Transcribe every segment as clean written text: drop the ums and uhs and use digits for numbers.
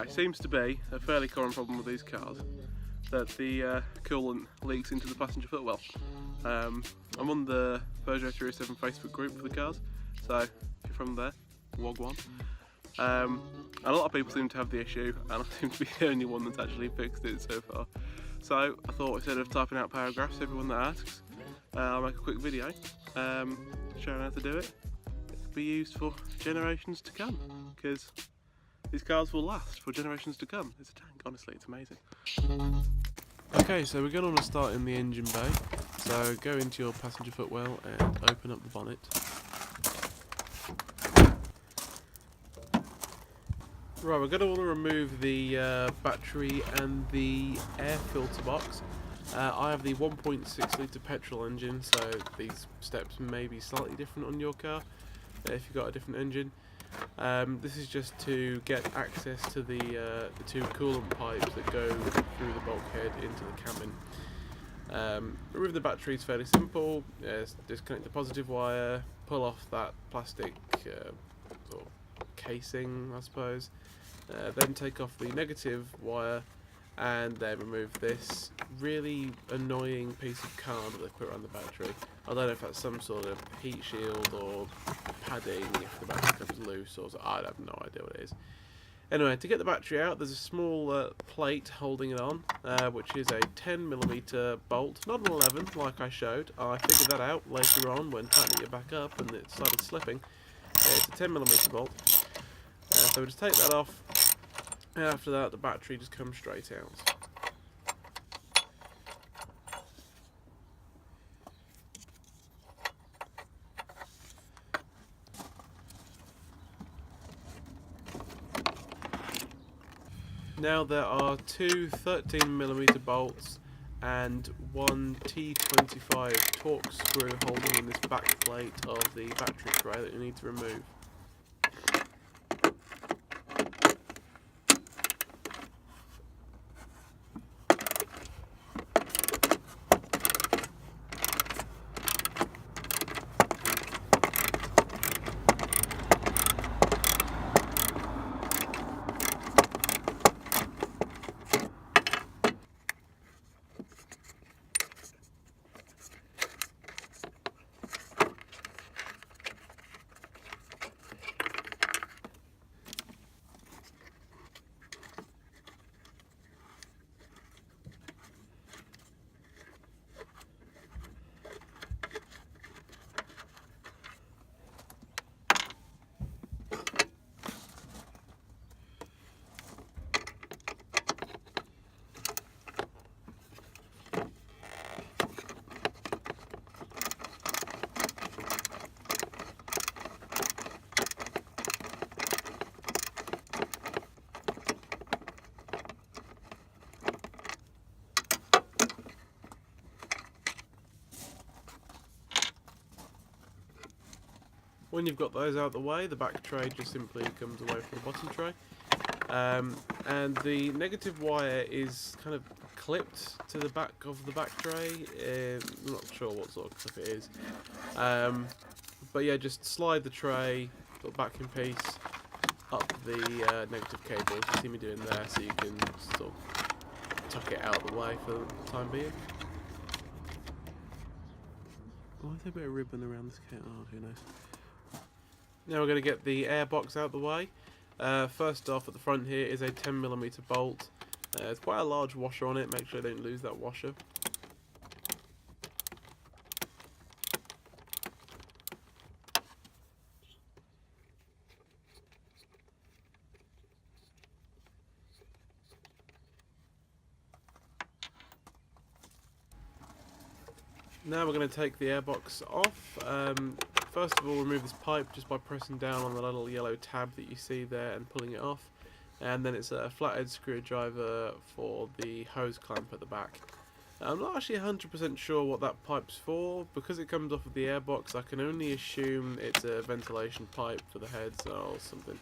It seems to be a fairly common problem with these cars that the coolant leaks into the passenger footwell. I'm on the Peugeot 307 Facebook group for the cars, so if you're from there, log one. And a lot of people seem to have the issue, and I seem to be the only one that's actually fixed it so far. So I thought, instead of typing out paragraphs to everyone that asks, I'll make a quick video showing how to do it. It'll be used for generations to come, because these cars will last for generations to come. It's a tank, honestly, it's amazing. Okay, so we're going to start in the engine bay. So go into your passenger footwell and open up the bonnet. Right, we're going to want to remove the battery and the air filter box. I have the 1.6 litre petrol engine, so these steps may be slightly different on your car if you've got a different engine. This is just to get access to the two coolant pipes that go through the bulkhead into the cabin. Remove the battery is fairly simple. Disconnect the positive wire, pull off that plastic sort of casing, I suppose. Then take off the negative wire and then remove this really annoying piece of card that they put around the battery. I don't know if that's some sort of heat shield or padding if the battery comes loose, or I have no idea what it is. Anyway, to get the battery out, there's a small plate holding it on, which is a 10mm bolt, not an 11 like I showed. I figured that out later on when tightening it back up and it started slipping. It's a 10mm bolt. So we just take that off, and after that the battery just comes straight out. Now there are two 13mm bolts and one T25 torque screw holding in this back plate of the battery tray that you need to remove. When you've got those out of the way, the back tray just simply comes away from the bottom tray. And the negative wire is kind of clipped to the back of the back tray. I'm not sure what sort of clip it is. But yeah, just slide the tray sort of back in piece up the negative cable. You see me doing there, so you can sort of tuck it out of the way for the time being. Why is there a bit of ribbon around this cable? Oh, who knows. Now we're going to get the air box out of the way. First off, at the front here is a 10mm bolt. It's quite a large washer on it, make sure I don't lose that washer. Now we're going to take the airbox off. First of all, remove this pipe just by pressing down on the little yellow tab that you see there and pulling it off. and then it's a flathead screwdriver for the hose clamp at the back. I'm not actually 100% sure what that pipe's for. Because it comes off of the airbox, I can only assume it's a ventilation pipe for the heads or something.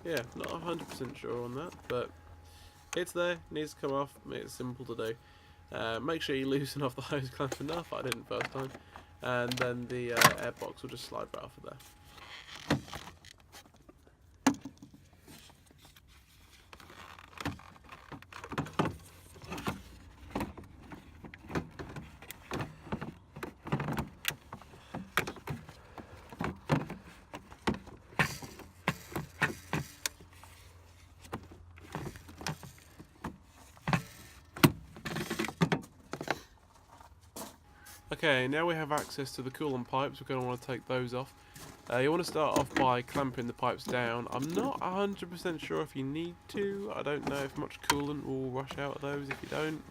Yeah, not 100% sure on that, but it's there, needs to come off, it's simple to do. Make sure you loosen off the hose clamp enough, I didn't first time, and then the airbox will just slide right off of there. Okay, now we have access to the coolant pipes. We're going to want to take those off. You want to start off by clamping the pipes down. I'm not 100% sure if you need to. I don't know if much coolant will rush out of those if you don't.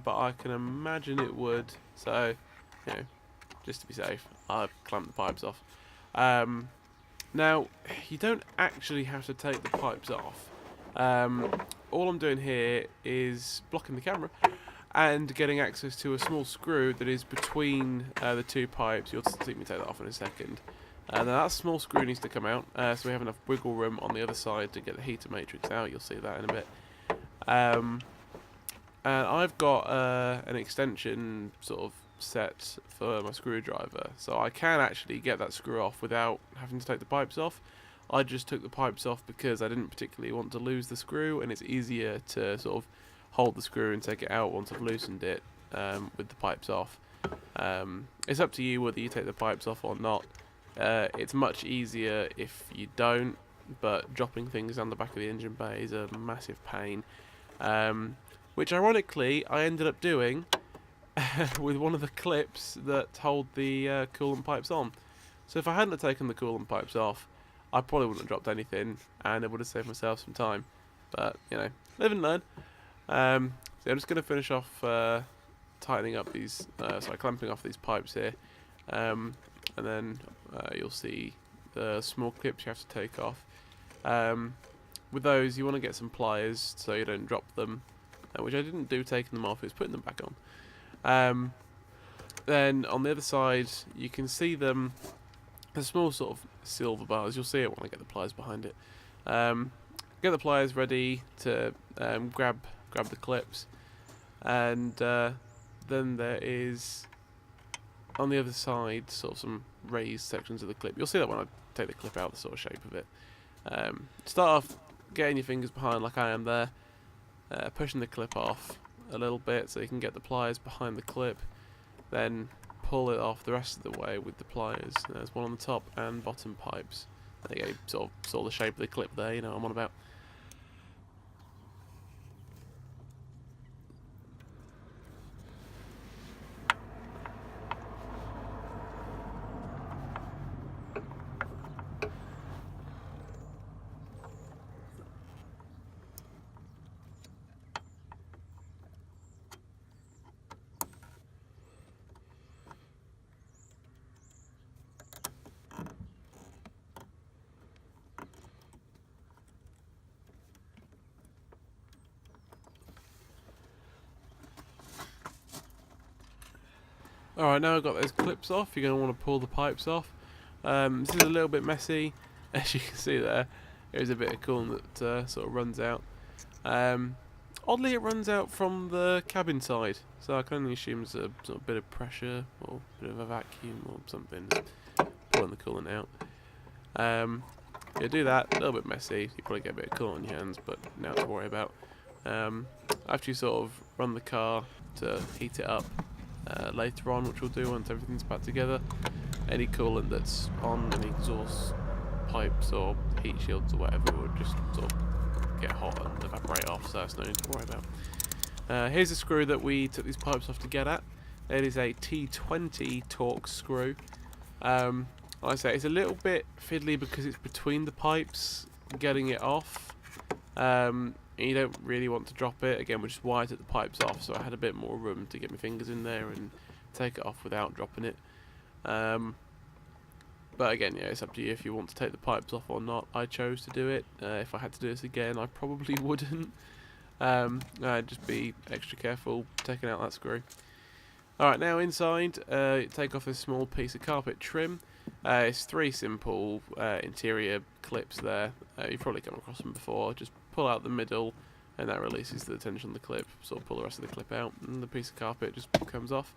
But I can imagine it would. So, you know, just to be safe, I've clamped the pipes off. Now, you don't actually have to take the pipes off. All I'm doing here is blocking the camera and getting access to a small screw that is between the two pipes. You'll see me take that off in a second. Now that small screw needs to come out, so we have enough wiggle room on the other side to get the heater matrix out. You'll see that in a bit. And I've got an extension sort of set for my screwdriver, so I can actually get that screw off without having to take the pipes off. I just took the pipes off because I didn't particularly want to lose the screw, and it's easier to sort of hold the screw and take it out once I've loosened it with the pipes off. It's up to you whether you take the pipes off or not. It's much easier if you don't, but dropping things down the back of the engine bay is a massive pain, which ironically I ended up doing with one of the clips that hold the coolant pipes on. So if I hadn't taken the coolant pipes off, I probably wouldn't have dropped anything, and it would have saved myself some time. But, you know, live and learn. So I'm just going to finish off tightening up these, clamping off these pipes here, and then you'll see the small clips you have to take off. With those, you want to get some pliers so you don't drop them, which I didn't do taking them off, it was putting them back on. Then on the other side, you can see them, the small sort of silver bars. You'll see it when I get the pliers behind it. Get the pliers ready to grab the clips, and then there is on the other side sort of some raised sections of the clip. You'll see that when I take the clip out, the sort of shape of it. Start off getting your fingers behind like I am there, pushing the clip off a little bit so you can get the pliers behind the clip, then pull it off the rest of the way with the pliers. There's one on the top and bottom pipes. There you go, sort of the shape of the clip there, you know what I'm on about. Alright, now I've got those clips off, you're going to want to pull the pipes off. This is a little bit messy, as you can see there. There's a bit of coolant that sort of runs out. Oddly, it runs out from the cabin side, so I can only assume it's a sort of bit of pressure or a bit of a vacuum or something pulling the coolant out. You do that, a little bit messy, you probably get a bit of coolant on your hands, but now to worry about. After you sort of run the car to heat it up later on, which we'll do once everything's back together, any coolant that's on any exhaust pipes or heat shields or whatever will just sort of get hot and evaporate off, so that's no need to worry about. Here's a screw that we took these pipes off to get at. It is a T20 Torx screw. Like I say, it's a little bit fiddly because it's between the pipes getting it off. You don't really want to drop it, again, which is why I took the pipes off, so I had a bit more room to get my fingers in there and take it off without dropping it. But again, yeah, it's up to you if you want to take the pipes off or not. I chose to do it. If I had to do this again, I probably wouldn't. Just be extra careful taking out that screw. Alright, now inside, take off this small piece of carpet trim. It's 3 simple interior clips there. You've probably come across them before. Just pull out the middle, and that releases the tension on the clip. Sort of pull the rest of the clip out, and the piece of carpet just comes off.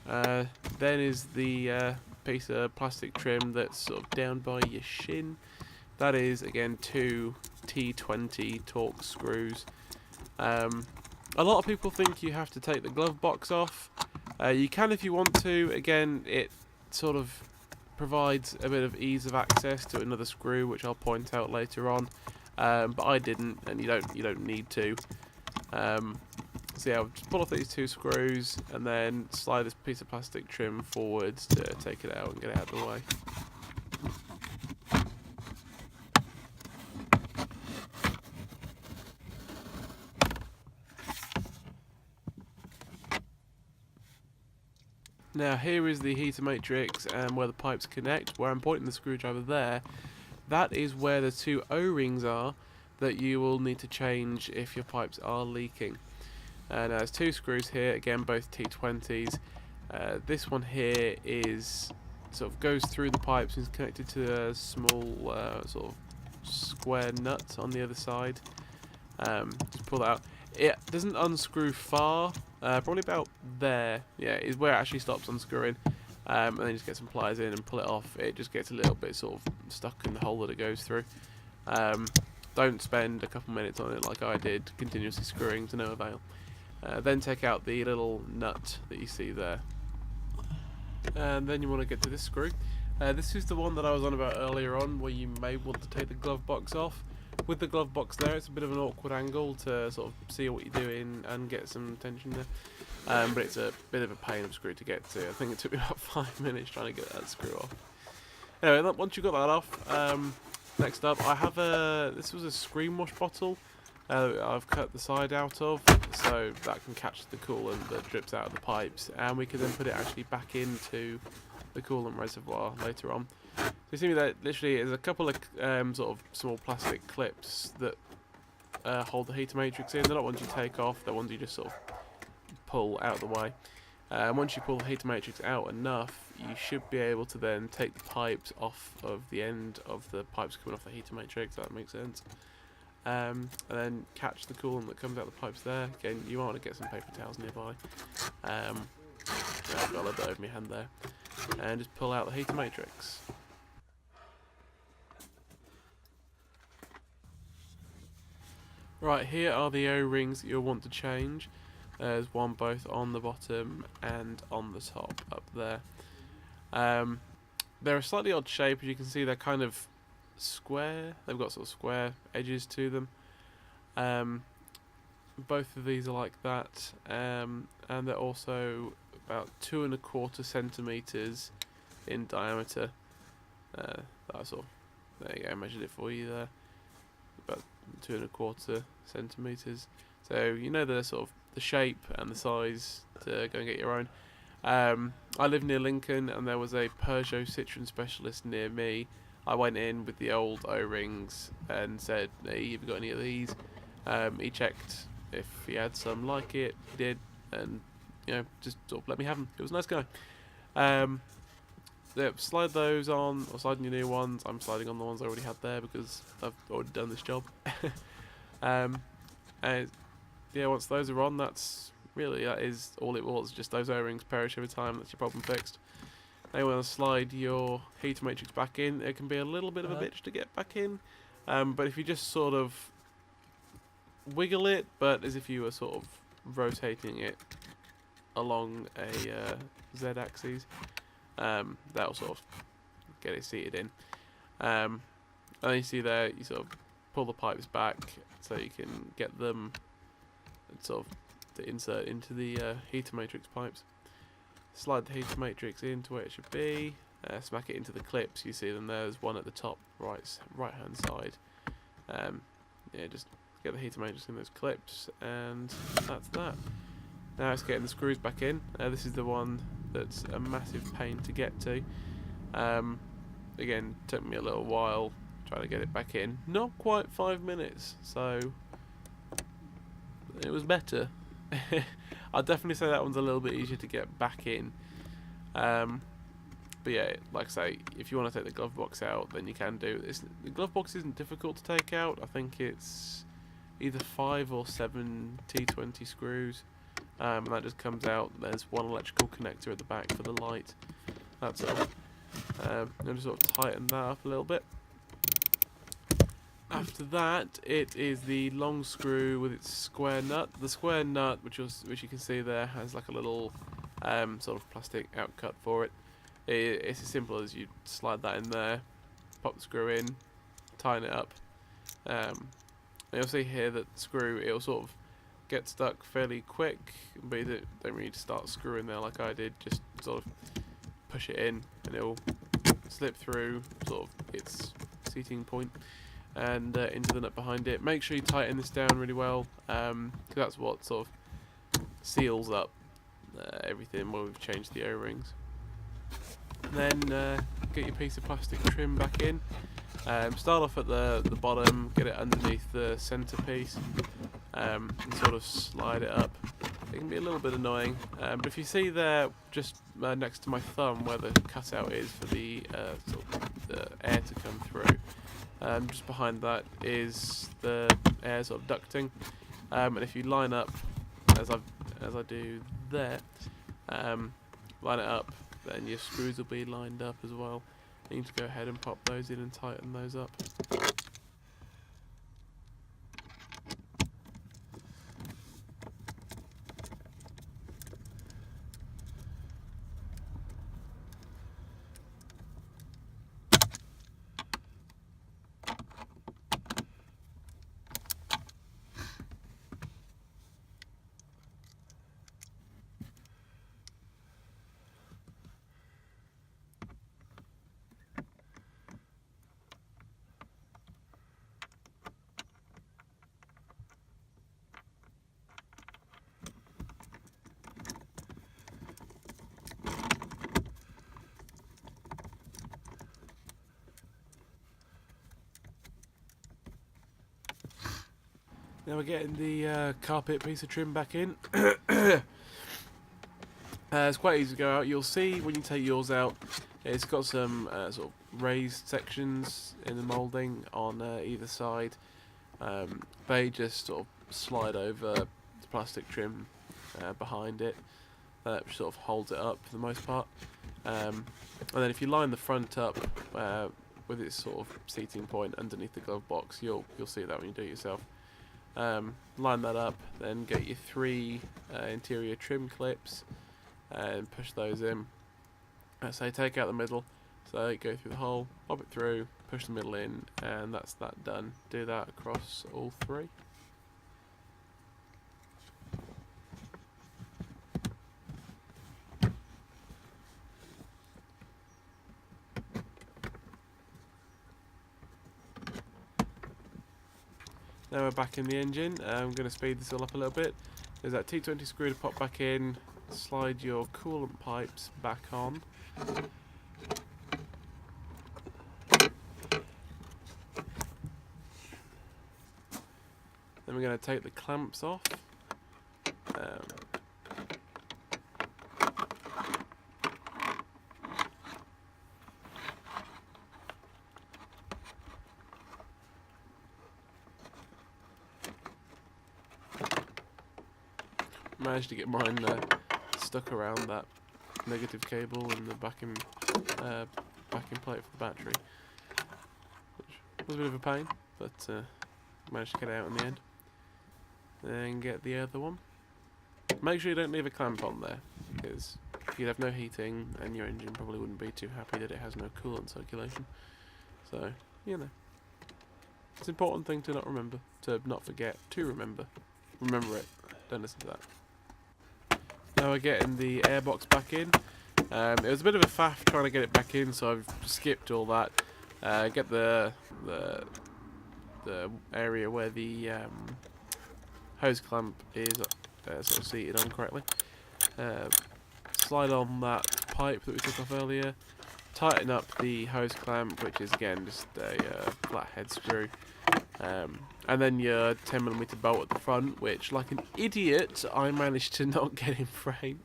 Then is the piece of plastic trim that's sort of down by your shin. That is, again, 2 T20 Torx screws. A lot of people think you have to take the glove box off. You can if you want to. Again, it sort of provides a bit of ease of access to another screw, which I'll point out later on. But I didn't, and you don't need to. So yeah, I'll just pull off these 2 screws and then slide this piece of plastic trim forwards to take it out and get it out of the way. Now here is the heater matrix and where the pipes connect. Where I'm pointing the screwdriver there, that is where the 2 O-rings are that you will need to change if your pipes are leaking. Now there's 2 screws here, again both T20s. This one here is sort of goes through the pipes and is connected to a small sort of square nut on the other side. Just pull that out. It doesn't unscrew far, probably about there. Yeah, is where it actually stops unscrewing. And then just get some pliers in and pull it off. It just gets a little bit sort of stuck in the hole that it goes through. Don't spend a couple minutes on it like I did, continuously screwing to no avail. Then take out the little nut that you see there. And then you want to get to this screw. This is the one that I was on about earlier on, where you may want to take the glove box off. With the glove box there, it's a bit of an awkward angle to sort of see what you're doing and get some tension there. But it's a bit of a pain of screw to get to. I think it took me about 5 minutes trying to get that screw off. Anyway, once you've got that off, next up I have this was a screen wash bottle. I've cut the side out of, so that can catch the coolant that drips out of the pipes, and we can then put it actually back into the coolant reservoir later on. So you see that literally is a couple of sort of small plastic clips that hold the heater matrix in. They're not ones you take off, they're ones you just sort of pull out of the way. Once you pull the heater matrix out enough, you should be able to then take the pipes off of the end of the pipes coming off the heater matrix, if that makes sense. And then catch the coolant that comes out the pipes there. Again, you might want to get some paper towels nearby. I've got a little bit over my hand there. And just pull out the heater matrix. Right, here are the O-rings that you'll want to change. There's one both on the bottom and on the top up there. They're a slightly odd shape, as you can see. They're kind of square. They've got sort of square edges to them. Both of these are like that, and they're also about 2¼ centimeters in diameter. That's all. There you go. I measured it for you there. About 2¼ centimeters. So you know the sort of the shape and the size to go and get your own. I live near Lincoln, and there was a Peugeot Citroen specialist near me. I went in with the old O-rings and said, "Hey, have you got any of these?" He checked if he had some like it. He did, and just sort of let me have them. It was a nice guy. Yeah, slide those on, or sliding your new ones. I'm sliding on the ones I already had there because I've already done this job. And yeah, once those are on, that is all it was. Just those O-rings perish over time. That's your problem fixed. Now you want to slide your heater matrix back in. It can be a little bit of a bitch to get back in, but if you just sort of wiggle it, but as if you were sort of rotating it along a Z-axis, that'll sort of get it seated in. And then you see there, you sort of pull the pipes back so you can get them sort of to insert into the heater matrix pipes. Slide the heater matrix into where it should be. Smack it into the clips. You see them there. There's one at the top right hand side. Yeah, just get the heater matrix in those clips, and that's that. Now it's getting the screws back in. This is the one that's a massive pain to get to. Again, took me a little while trying to get it back in. Not quite 5 minutes, so it was better. I'd definitely say that one's a little bit easier to get back in. But yeah, like I say, if you want to take the glove box out, then you can do this. The glove box isn't difficult to take out. I think it's either 5 or 7 T20 screws, and that just comes out. There's one electrical connector at the back for the light. That's all. And just sort of tighten that up a little bit. After that, it is the long screw with its square nut. The square nut, which you can see there, has like a little sort of plastic outcut for it. It's as simple as you slide that in there, pop the screw in, tighten it up. You'll see here that the screw, it'll sort of get stuck fairly quick, but you don't really start screwing there like I did. Just sort of push it in, and it'll slip through sort of its seating point and into the nut behind it. Make sure you tighten this down really well, because that's what sort of seals up everything when we've changed the O-rings. Then get your piece of plastic trim back in. Start off at the bottom, get it underneath the centerpiece, and sort of slide it up. It can be a little bit annoying, but if you see there, just next to my thumb, where the cutout is for the sort of the air to come through, just behind that is the air sort of ducting, and if you line up as I do there, line it up, then your screws will be lined up as well. You need to go ahead and pop those in and tighten those up. Now we're getting the carpet piece of trim back in. It's quite easy to go out. You'll see when you take yours out, it's got some sort of raised sections in the moulding on either side. They just sort of slide over the plastic trim behind it. That sort of holds it up for the most part. And then if you line the front up with its sort of seating point underneath the glove box, you'll see that when you do it yourself. Line that up, then get your 3 interior trim clips and push those in. So take out the middle, so go through the hole, pop it through, push the middle in, and that's that done. Do that across all 3. Now we're back in the engine. I'm going to speed this all up a little bit. There's that T20 screw to pop back in. Slide your coolant pipes back on. Then we're going to take the clamps off. Managed to get mine stuck around that negative cable and the backing plate for the battery, which was a bit of a pain, but managed to get it out in the end. Then get the other one. Make sure you don't leave a clamp on there, because you'd have no heating and your engine probably wouldn't be too happy that it has no coolant circulation. So, you know, it's an important thing to not forget to remember. Remember it, don't listen to that. Now we're getting the airbox back in. It was a bit of a faff trying to get it back in, so I've skipped all that. Get the area where the hose clamp is sort of seated on correctly. Slide on that pipe that we took off earlier. tighten up the hose clamp, which is again just a flathead screw. And then your 10mm bolt at the front, which, like an idiot, I managed to not get in frame.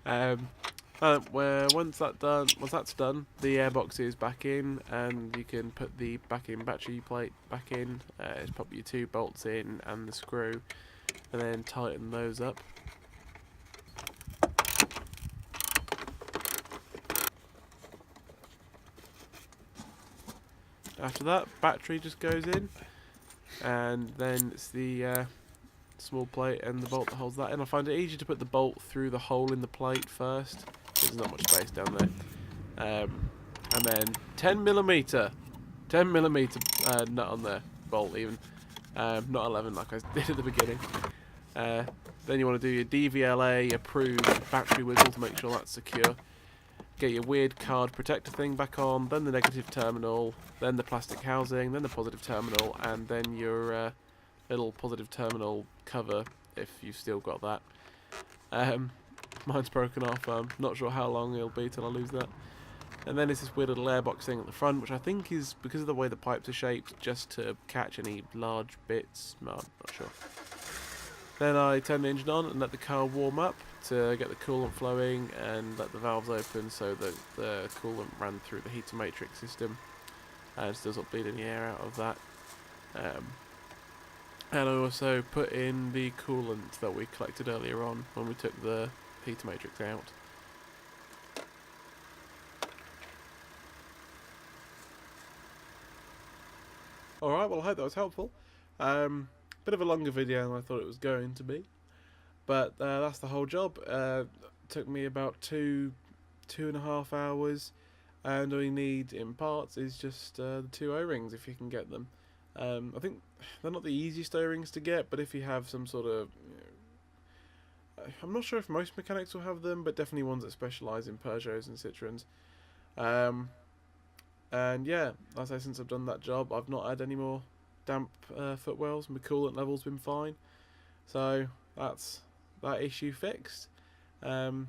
Once that's done, the airbox is back in, and you can put the back-in battery plate back in. Just pop your 2 bolts in and the screw, and then tighten those up. After that, battery just goes in, and then it's the small plate and the bolt that holds that in. I find it easier to put the bolt through the hole in the plate first. There's not much space down there. And then 10mm nut on there, bolt even. Not 11 like I did at the beginning. Then you want to do your DVLA approved battery wiggle to make sure that's secure. Get your weird card protector thing back on, then the negative terminal, then the plastic housing, then the positive terminal, and then your little positive terminal cover if you've still got that. Mine's broken off. I'm not sure how long it'll be till I lose that. And then it's this weird little airbox thing at the front, which I think is, because of the way the pipes are shaped, just to catch any large bits. No, I'm not sure. Then I turn the engine on and let the car warm up to get the coolant flowing, and let the valves open so that the coolant ran through the heater matrix system and still not bleed any air out of that. And I also put in the coolant that we collected earlier on when we took the heater matrix out. Alright, well I hope that was helpful. Bit of a longer video than I thought it was going to be, but that's the whole job. Took me about 2.5 hours, and all you need in parts is just the 2 O-rings if you can get them. I think they're not the easiest O-rings to get, but if you have some sort of... I'm not sure if most mechanics will have them, but definitely ones that specialise in Peugeots and Citroens. And yeah, as I say, since I've done that job, I've not had any more damp footwells. My coolant level's been fine, so that's that issue fixed. Like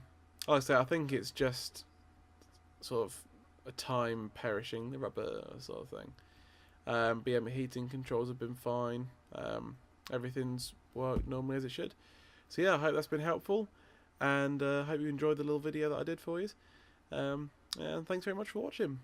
I say, I think it's just sort of a time perishing the rubber sort of thing. But yeah, my heating controls have been fine. Everything's worked normally as it should. So yeah, I hope that's been helpful, and I hope you enjoyed the little video that I did for you. And thanks very much for watching.